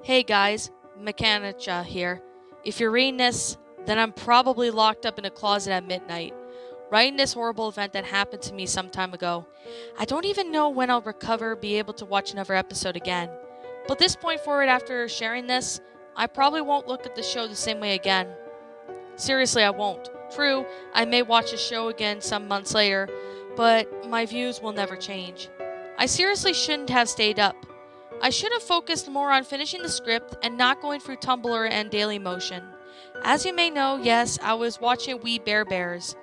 Hey guys, Mechanicha here. If you're reading this, then I'm probably locked up in a closet at midnight, writing this horrible event that happened to me some time ago. I don't even know when I'll recover, be able to watch another episode again. But this point forward, after sharing this, I probably won't look at the show the same way again. Seriously, I won't. True, I may watch the show again some months later, but my views will never change. I seriously shouldn't have stayed up. I should have focused more on finishing the script and not going through Tumblr and Dailymotion. As you may know, yes, I was watching We Bare Bears.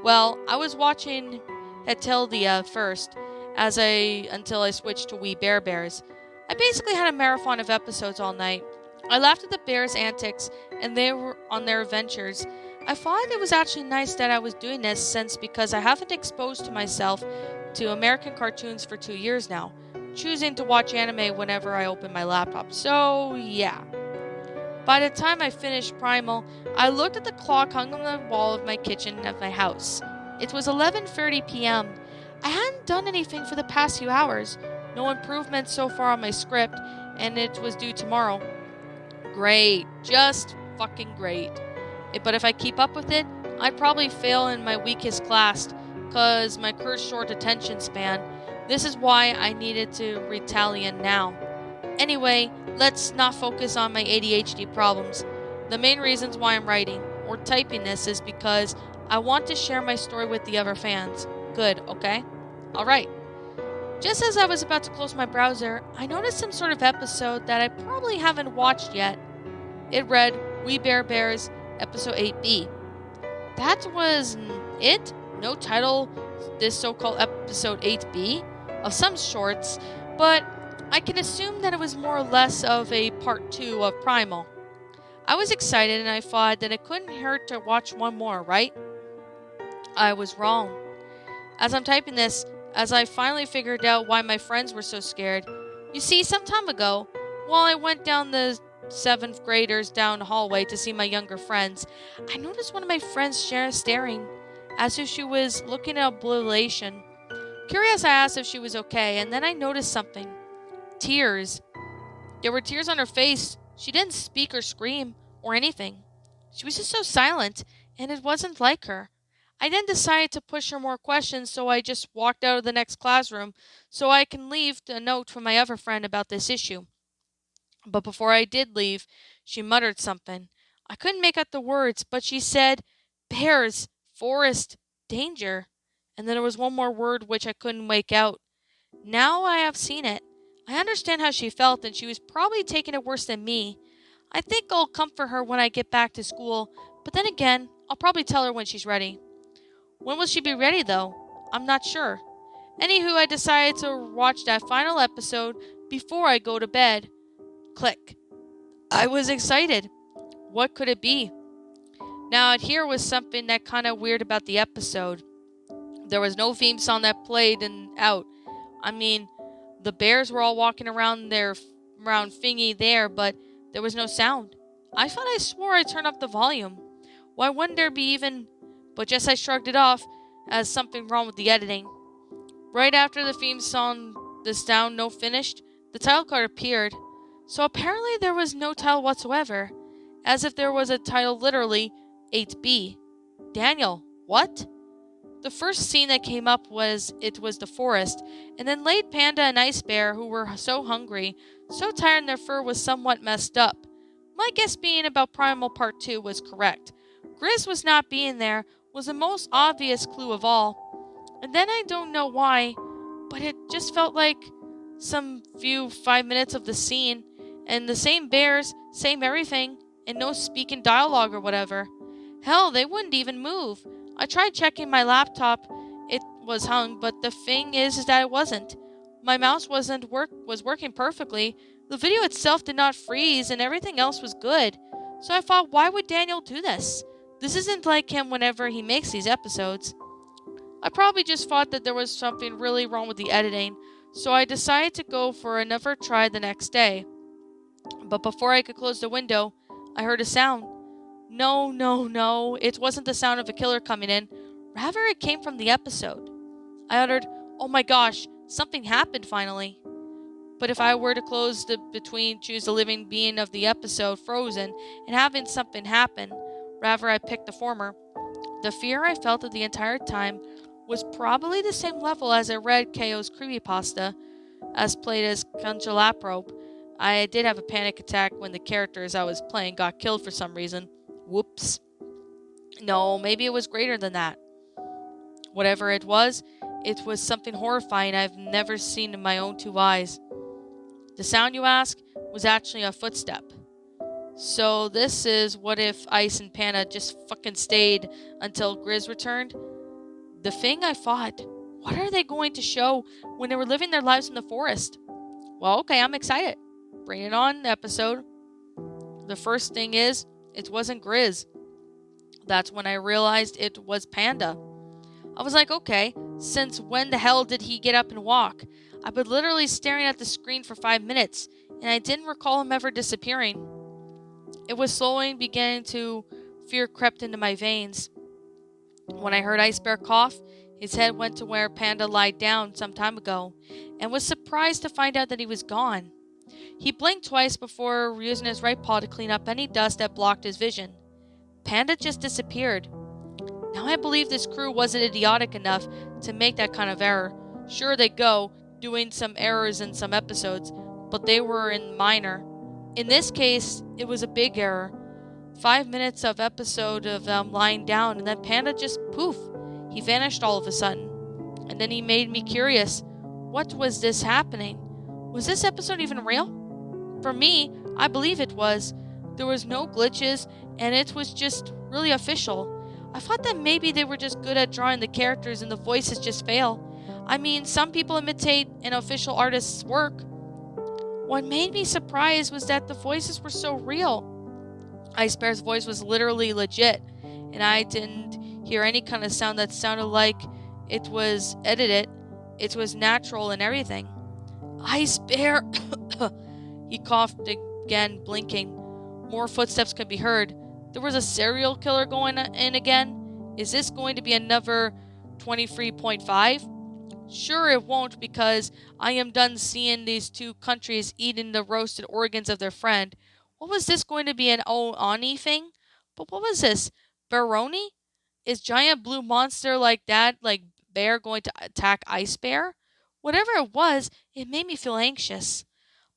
Well, I was watching Heteldia first, until I switched to We Bare Bears. I basically had a marathon of episodes all night. I laughed at the bears' antics and they were on their adventures. I thought it was actually nice that I was doing this because I haven't exposed to myself to American cartoons for 2 years now, choosing to watch anime whenever I open my laptop. So, yeah. By the time I finished Primal, I looked at the clock hung on the wall of my kitchen of my house. It was 11:30 p.m. I hadn't done anything for the past few hours. No improvements so far on my script, and it was due tomorrow. Great. Just fucking great. But if I keep up with it, I'd probably fail in my weakest class, cause my cursed short attention span. This is why I needed to Retalian now. Anyway, let's not focus on my ADHD problems. The main reasons why I'm writing or typing this is because I want to share my story with the other fans. Good, okay? Alright. Just as I was about to close my browser, I noticed some sort of episode that I probably haven't watched yet. It read, We Bare Bears, Episode 8B. That was it? No title, this so-called Episode 8B? Of some sorts, but I can assume that it was more or less of a part 2 of Primal. I was excited and I thought that it couldn't hurt to watch one more, right? I was wrong. As I'm typing this, as I finally figured out why my friends were so scared. You see, some time ago, while I went down the 7th graders down the hallway to see my younger friends, I noticed one of my friends staring, as if she was looking at obliteration. Curious, I asked if she was okay, and then I noticed something. Tears. There were tears on her face. She didn't speak or scream or anything. She was just so silent, and it wasn't like her. I then decided to push her more questions, so I just walked out of the next classroom so I can leave a note for my other friend about this issue. But before I did leave, she muttered something. I couldn't make out the words, but she said, bears, forest, danger. And then there was one more word which I couldn't make out. Now I have seen it. I understand how she felt, and she was probably taking it worse than me. I think I'll comfort her when I get back to school, but then again, I'll probably tell her when she's ready. When will she be ready, though? I'm not sure. Anywho, I decided to watch that final episode before I go to bed. Click. I was excited. What could it be? Now, here was something that kind of weird about the episode. There was no theme song that played out. I mean, the bears were all walking around thingy there, but there was no sound. I thought I swore I turned up the volume. Why wouldn't there be even... But just I shrugged it off as something wrong with the editing. Right after the theme song, the sound no finished, the title card appeared. So apparently there was no title whatsoever. As if there was a title literally 8B. Daniel, what? The first scene that came up was the forest, and then Late Panda and Ice Bear, who were so hungry, so tired and their fur was somewhat messed up. My guess being about Primal Part 2 was correct. Grizz was not being there was the most obvious clue of all. And then I don't know why, but it just felt like some few 5 minutes of the scene, and the same bears, same everything, and no speaking dialogue or whatever. Hell, they wouldn't even move. I tried checking my laptop. It was hung, but the thing is that it wasn't. My mouse was working perfectly. The video itself did not freeze, and everything else was good. So I thought, why would Daniel do this? This isn't like him whenever he makes these episodes. I probably just thought that there was something really wrong with the editing, so I decided to go for another try the next day. But before I could close the window, I heard a sound. No, it wasn't the sound of a killer coming in. Rather, it came from the episode. I uttered, oh my gosh, something happened finally. But if I were to choose the living being of the episode, Frozen, and having something happen, rather I pick the former. The fear I felt the entire time was probably the same level as I read KO's creepypasta, as played as Candelabro. I did have a panic attack when the characters I was playing got killed for some reason. Whoops. No, maybe it was greater than that. Whatever it was something horrifying I've never seen in my own two eyes. The sound, you ask, was actually a footstep. So this is what if Ice and Panda just fucking stayed until Grizz returned? The thing I thought, what are they going to show when they were living their lives in the forest? Well, okay, I'm excited. Bring it on, episode. The first thing is, it wasn't Grizz. That's when I realized it was Panda. I was like, okay, since when the hell did he get up and walk? I've been literally staring at the screen for 5 minutes, and I didn't recall him ever disappearing. It was slowly beginning to fear crept into my veins. When I heard Ice Bear cough, his head went to where Panda lied down some time ago, and was surprised to find out that he was gone. He blinked twice before using his right paw to clean up any dust that blocked his vision. Panda just disappeared. Now I believe this crew wasn't idiotic enough to make that kind of error. Sure, they go, doing some errors in some episodes, but they were in minor. In this case, it was a big error. 5 minutes of episode of them lying down, and then Panda just poof. He vanished all of a sudden. And then he made me curious. What was this happening? Was this episode even real? For me, I believe it was. There was no glitches, and it was just really official. I thought that maybe they were just good at drawing the characters and the voices just fail. I mean, some people imitate an official artist's work. What made me surprised was that the voices were so real. Ice Bear's voice was literally legit, and I didn't hear any kind of sound that sounded like it was edited. It was natural and everything. Ice Bear! He coughed again, blinking. More footsteps could be heard. There was a serial killer going in again? Is this going to be another 23.5? Sure it won't, because I am done seeing these two countries eating the roasted organs of their friend. What was this going to be, an Oni thing? But what was this? Baroni? Is giant blue monster like that, like bear, going to attack Ice Bear? Whatever it was, it made me feel anxious.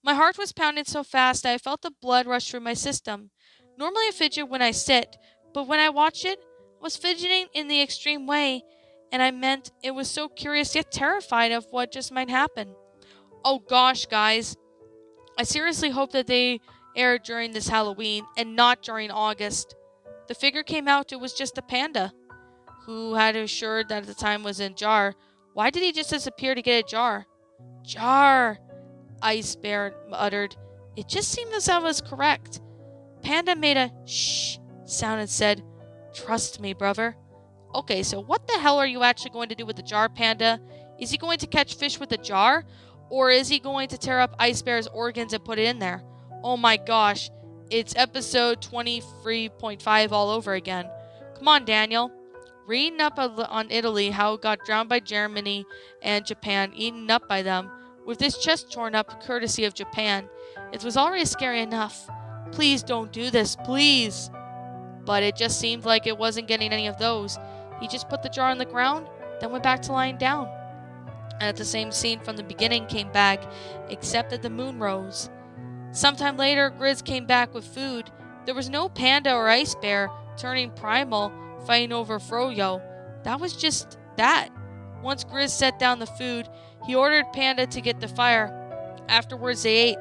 My heart was pounding so fast I felt the blood rush through my system. Normally I fidget when I sit, but when I watched it, I was fidgeting in the extreme way, and I meant it was so curious yet terrified of what just might happen. Oh gosh, guys. I seriously hope that they aired during this Halloween and not during August. The figure came out, it was just a panda, who had assured that at the time was in jar. Why did he just disappear to get a jar? Jar, Ice Bear uttered. It just seemed as I was correct. Panda made a shh sound and said, "Trust me, brother." Okay, so what the hell are you actually going to do with the jar, Panda? Is he going to catch fish with the jar? Or is he going to tear up Ice Bear's organs and put it in there? Oh my gosh, it's episode 23.5 all over again. Come on, Daniel. Reading up on Italy, how it got drowned by Germany and Japan, eaten up by them, with this chest torn up courtesy of Japan. It was already scary enough. Please don't do this, please. But it just seemed like it wasn't getting any of those. He just put the jar on the ground, then went back to lying down. And the same scene from the beginning came back, except that the moon rose. Sometime later, Grizz came back with food. There was no Panda or Ice Bear turning Primal, fighting over Froyo. That was just that. Once Grizz set down the food, he ordered Panda to get the fire. Afterwards, they ate.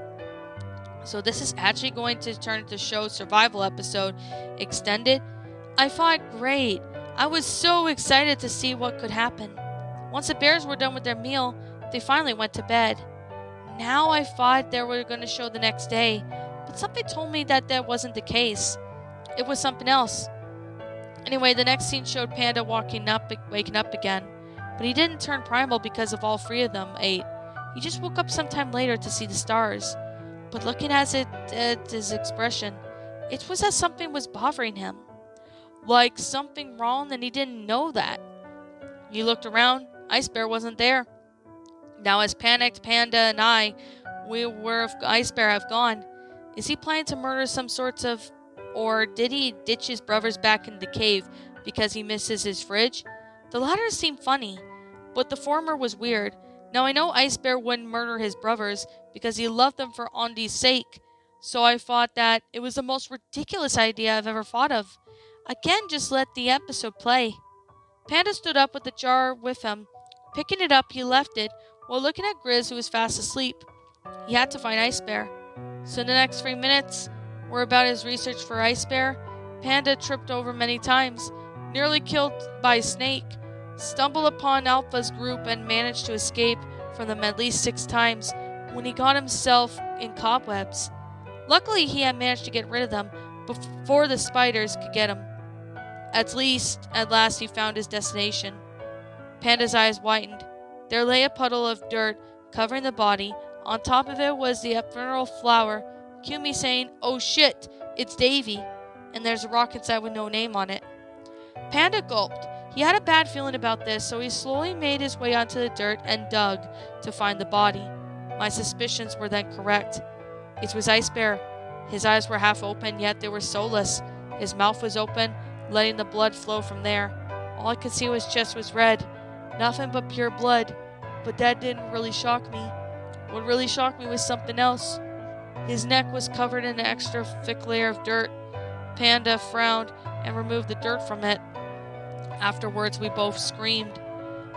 So this is actually going to turn into show survival episode extended. I thought, great. I was so excited to see what could happen. Once the bears were done with their meal, they finally went to bed. Now I thought they were going to show the next day, but something told me that that wasn't the case. It was something else. Anyway, the next scene showed Panda waking up again, but he didn't turn primal because of all three of them ate. He just woke up sometime later to see the stars. But looking at his expression, it was as something was bothering him. Like something wrong, and he didn't know that. He looked around. Ice Bear wasn't there. Now, as panicked Panda and I where Ice Bear have gone. Is he planning to murder some sorts of... Or did he ditch his brothers back in the cave because he misses his fridge? The latter seemed funny, but the former was weird. Now I know Ice Bear wouldn't murder his brothers because he loved them for Andy's sake, so I thought that it was the most ridiculous idea I've ever thought of. Again, just let the episode play. Panda stood up with the jar with him. Picking it up, he left it while looking at Grizz, who was fast asleep. He had to find Ice Bear. So the next 3 minutes were about his research for Ice Bear. Panda tripped over many times, nearly killed by a snake, stumbled upon Alpha's group and managed to escape from them at least 6 times when he got himself in cobwebs. Luckily, he had managed to get rid of them before the spiders could get him. At last he found his destination. Panda's eyes widened. There lay a puddle of dirt covering the body. On top of it was the ephemeral flower. Cue me saying, "Oh shit, it's Davy," and there's a rock inside with no name on it. Panda gulped. He had a bad feeling about this, so he slowly made his way onto the dirt and dug to find the body. My suspicions were then correct. It was Ice Bear. His eyes were half open, yet they were soulless. His mouth was open, letting the blood flow from there. All I could see was his chest was red. Nothing but pure blood. But that didn't really shock me. What really shocked me was something else. His neck was covered in an extra thick layer of dirt. Panda frowned and removed the dirt from it. Afterwards, we both screamed.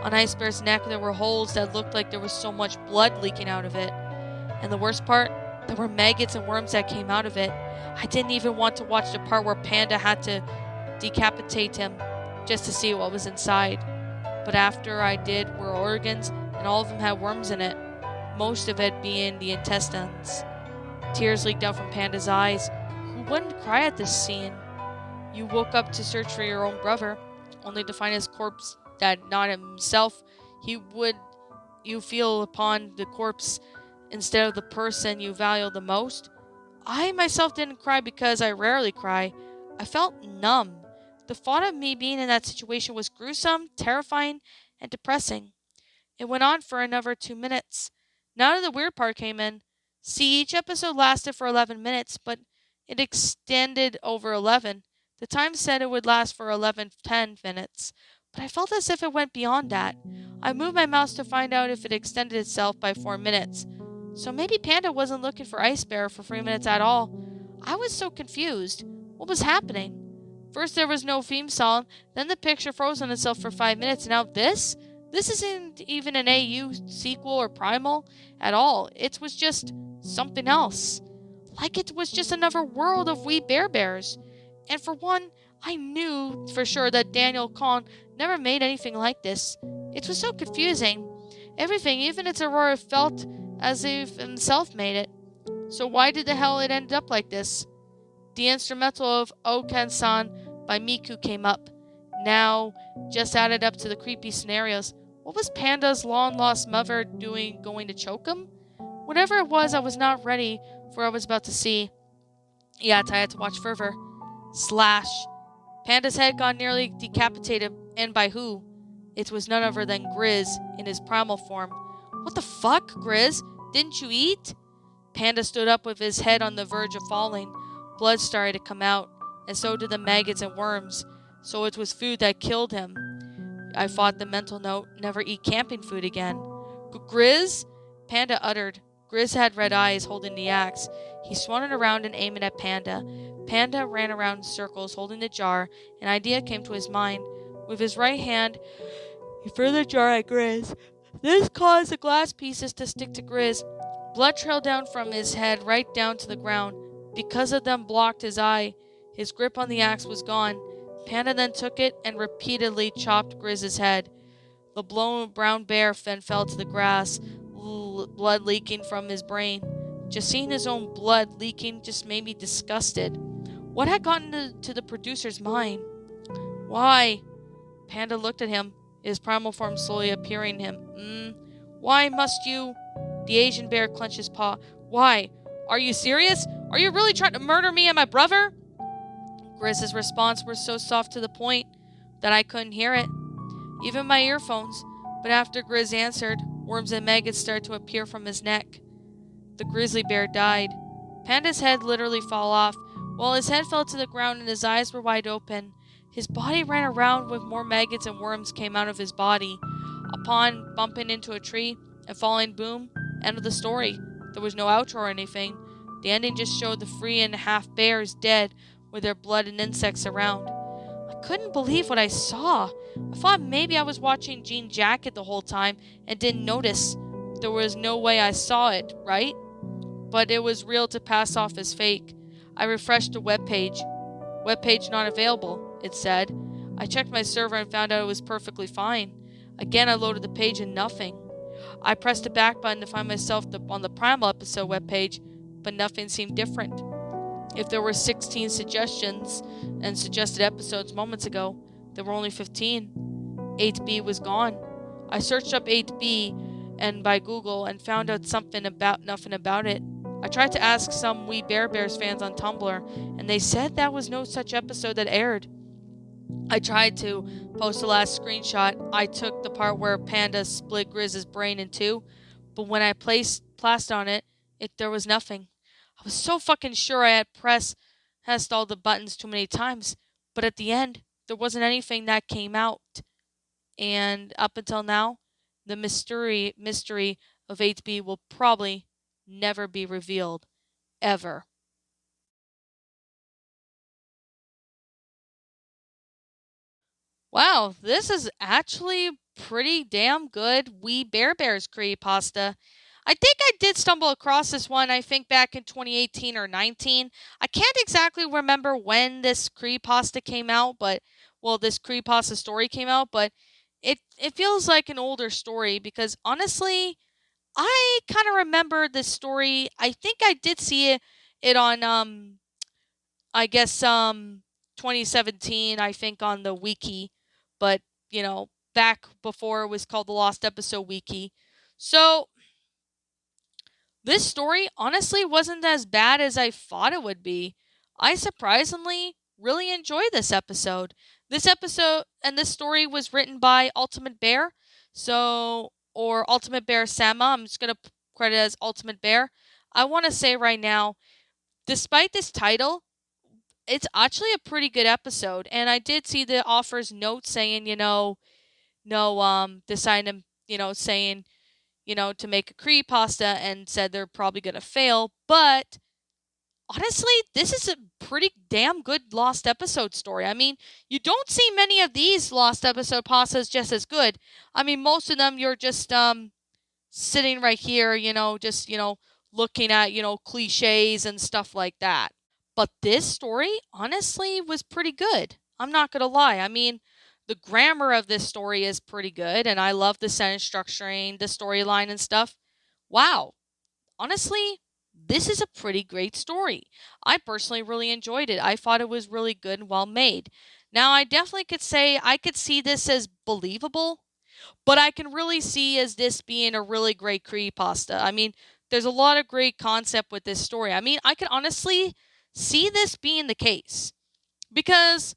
On Ice Bear's neck, there were holes that looked like there was so much blood leaking out of it. And the worst part, there were maggots and worms that came out of it. I didn't even want to watch the part where Panda had to decapitate him just to see what was inside. But after I did were organs, and all of them had worms in it, most of it being the intestines. Tears leaked out from Panda's eyes. Who wouldn't cry at this scene? You woke up to search for your own brother, only to find his corpse that not himself you feel upon the corpse instead of the person you value the most. I myself didn't cry because I rarely cry. I felt numb. The thought of me being in that situation was gruesome, terrifying, and depressing. It went on for another 2 minutes. Now the weird part came in. See, each episode lasted for 11 minutes, but it extended over 11. The time said it would last for 10 minutes, but I felt as if it went beyond that. I moved my mouse to find out if it extended itself by 4 minutes. So maybe Panda wasn't looking for Ice Bear for 3 minutes at all. I was so confused. What was happening? First there was no theme song, then the picture froze on itself for 5 minutes, and now this? This isn't even an AU sequel or Primal at all. It was just something else. Like it was just another world of wee bears. And for one, I knew for sure that Daniel Kahn never made anything like this. It was so confusing. Everything, even its Aurora, felt as if himself made it. So why did the hell it end up like this? The instrumental of Okan-san by Miku came up. Now, just added up to the creepy scenarios. What was Panda's long-lost mother doing, going to choke him? Whatever it was, I was not ready for what I was about to see. Yet I had to watch further. Slash. Panda's head got nearly decapitated, and by who? It was none other than Grizz in his primal form. What the fuck, Grizz? Didn't you eat? Panda stood up with his head on the verge of falling. Blood started to come out, and so did the maggots and worms. So it was food that killed him. I fought the mental note, never eat camping food again. Grizz? Panda uttered. Grizz had red eyes, holding the axe. He swung it around and aimed it at Panda. Panda ran around in circles, holding the jar. An idea came to his mind. With his right hand, he threw the jar at Grizz. This caused the glass pieces to stick to Grizz. Blood trailed down from his head right down to the ground. Because of them blocked his eye. His grip on the axe was gone. Panda then took it and repeatedly chopped Grizz's head. The blown brown bear then fell to the grass, blood leaking from his brain. Just seeing his own blood leaking just made me disgusted. What had gotten to the producer's mind? Why? Panda looked at him, his primal form slowly appearing him. Why must you? The Asian bear clenched his paw. Why? Are you serious? Are you really trying to murder me and my brother? Grizz's response was so soft to the point that I couldn't hear it, even my earphones. But after Grizz answered, worms and maggots started to appear from his neck. The grizzly bear died. Panda's head literally fell off. While his head fell to the ground and his eyes were wide open, his body ran around with more maggots and worms came out of his body. Upon bumping into a tree and falling, boom, end of the story. There was no outro or anything. The ending just showed the 3.5 bears dead with their blood and insects around. I couldn't believe what I saw. I thought maybe I was watching Jean Jacket the whole time and didn't notice. There was no way I saw it, right? But it was real to pass off as fake. I refreshed the webpage. Webpage not available, it said. I checked my server and found out it was perfectly fine. Again, I loaded the page and nothing. I pressed the back button to find myself on the Primal episode webpage, but nothing seemed different. If there were 16 suggestions and suggested episodes moments ago, there were only 15. 8B was gone. I searched up 8B and by Google and found out nothing about it. I tried to ask some We Bear Bears fans on Tumblr, and they said that was no such episode that aired. I tried to post the last screenshot. I took the part where Panda split Grizz's brain in two, but when I pressed on it, there was nothing. I was so fucking sure I had pressed all the buttons too many times, but at the end, there wasn't anything that came out. And up until now, the mystery of 8B will probably never be revealed, ever. Wow, this is actually pretty damn good We Bear Bears creepypasta. I think I did stumble across this one, I think back in 2018 or 19. I can't exactly remember when this creepypasta came out, but, well, this creepypasta story came out, but it feels like an older story because honestly, I kind of remember this story. I think I did see it on I guess 2017, I think, on the wiki, but back before it was called the Lost Episode Wiki. So this story honestly wasn't as bad as I thought it would be. I surprisingly really enjoyed this episode. This episode and this story was written by Ultimate Bear, or Ultimate Bear Sama. I'm just gonna credit it as Ultimate Bear. I want to say right now, despite this title, it's actually a pretty good episode. And I did see the author's note saying, no, deciding, saying, to make a creepypasta and said they're probably going to fail. But honestly, this is a pretty damn good lost episode story. I mean, you don't see many of these lost episode pastas just as good. I mean, most of them you're just sitting right here, just, looking at, cliches and stuff like that. But this story, honestly, was pretty good. I'm not going to lie. I mean, the grammar of this story is pretty good, and I love the sentence structuring, the storyline, and stuff. Wow. Honestly, this is a pretty great story. I personally really enjoyed it. I thought it was really good and well made. Now, I definitely could say I could see this as believable, but I can really see as this being a really great creepypasta. I mean, there's a lot of great concept with this story. I mean, I can honestly see this being the case because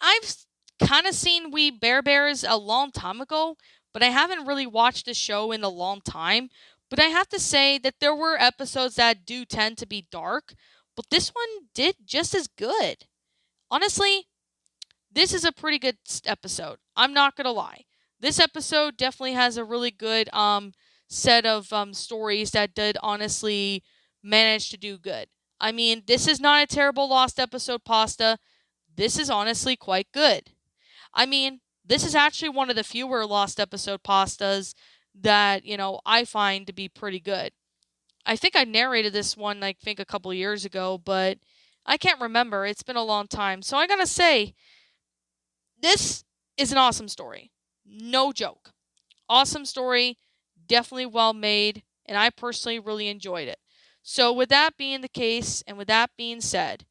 I've kind of seen We Bear Bears a long time ago, but I haven't really watched the show in a long time. But I have to say that there were episodes that do tend to be dark, but this one did just as good. Honestly, this is a pretty good episode. I'm not gonna lie. This episode definitely has a really good set of stories that did honestly manage to do good. I mean, this is not a terrible lost episode pasta. This is honestly quite good. I mean, this is actually one of the fewer lost episode pastas that, I find to be pretty good. I think I narrated this one, I think, a couple years ago, but I can't remember. It's been a long time. So I gotta say, this is an awesome story. No joke. Awesome story. Definitely well made. And I personally really enjoyed it. So, with that being the case, and with that being said,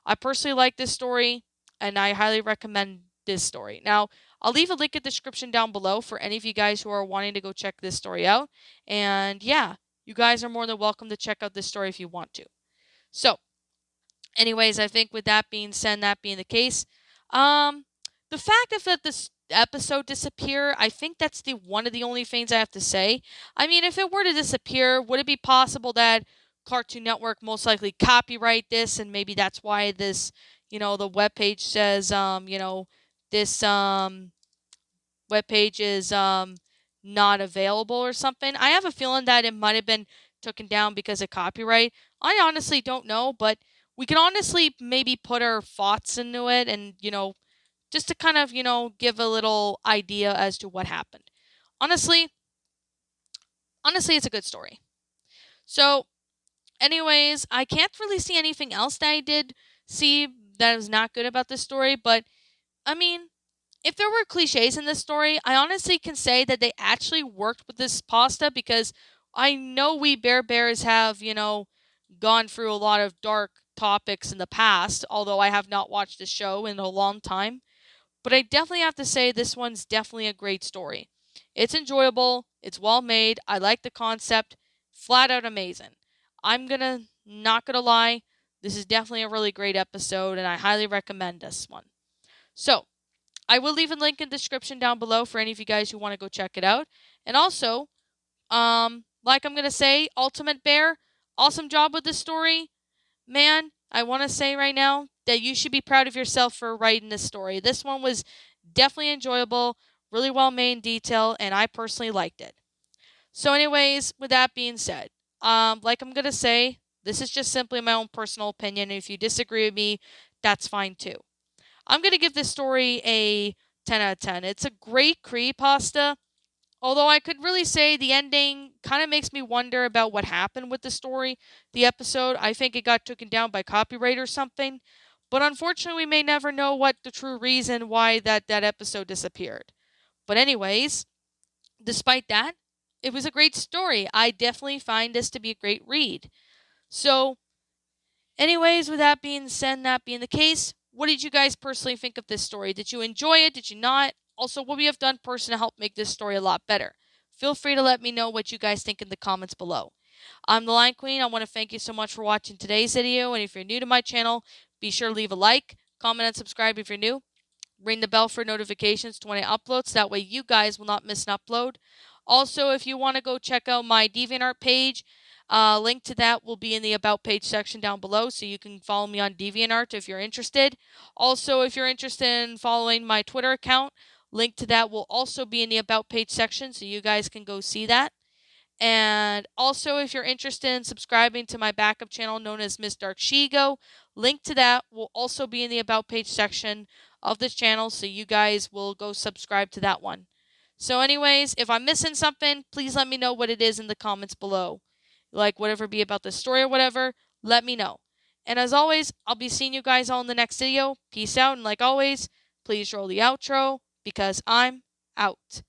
I personally like this story and I highly recommend this story. Now, I'll leave a link in the description down below for any of you guys who are wanting to go check this story out. And yeah, you guys are more than welcome to check out this story if you want to. So, anyways, I think with that being said, that being the case, the fact of that this episode disappear. I think that's the one of the only things I have to say. I mean, if it were to disappear, would it be possible that Cartoon Network most likely copyright this, and maybe that's why this, the webpage says, this webpage is not available or something. I have a feeling that it might have been taken down because of copyright. I honestly don't know, but we can honestly maybe put our thoughts into it and, just to kind of, give a little idea as to what happened. Honestly, it's a good story. So, anyways, I can't really see anything else that I did see that was not good about this story, but I mean, if there were cliches in this story, I honestly can say that they actually worked with this pasta because I know we Bears have, gone through a lot of dark topics in the past, although I have not watched the show in a long time. But I definitely have to say this one's definitely a great story. It's enjoyable, it's well made, I like the concept, flat out amazing. I'm gonna not gonna lie, this is definitely a really great episode and I highly recommend this one. So, I will leave a link in the description down below for any of you guys who want to go check it out. And also, like I'm gonna say, Ultimate Bear, awesome job with this story. Man, I want to say right now that you should be proud of yourself for writing this story. This one was definitely enjoyable, really well made in detail, and I personally liked it. So, anyways, with that being said, like I'm gonna say, this is just simply my own personal opinion. And if you disagree with me, that's fine too. I'm gonna give this story a 10 out of 10. It's a great creepypasta. Although I could really say the ending kind of makes me wonder about what happened with the story, the episode. I think it got taken down by copyright or something. But unfortunately, we may never know what the true reason why that episode disappeared. But anyways, despite that, it was a great story. I definitely find this to be a great read. So, anyways, with that being said, that being the case, what did you guys personally think of this story? Did you enjoy it? Did you not? Also, what we have done personally to help make this story a lot better? Feel free to let me know what you guys think in the comments below. I'm the Line Queen. I want to thank you so much for watching today's video. And if you're new to my channel, be sure to leave a like, comment, and subscribe if you're new. Ring the bell for notifications to when I upload, so that way you guys will not miss an upload. Also, if you want to go check out my DeviantArt page, link to that will be in the About page section down below, so you can follow me on DeviantArt if you're interested. Also, if you're interested in following my Twitter account, link to that will also be in the About page section, so you guys can go see that. And also, if you're interested in subscribing to my backup channel known as Miss Dark Shigo, link to that will also be in the About page section of this channel, so you guys will go subscribe to that one. So anyways, if I'm missing something, please let me know what it is in the comments below. Like whatever be about the story or whatever, let me know. And as always, I'll be seeing you guys all in the next video. Peace out, and like always, please roll the outro, because I'm out.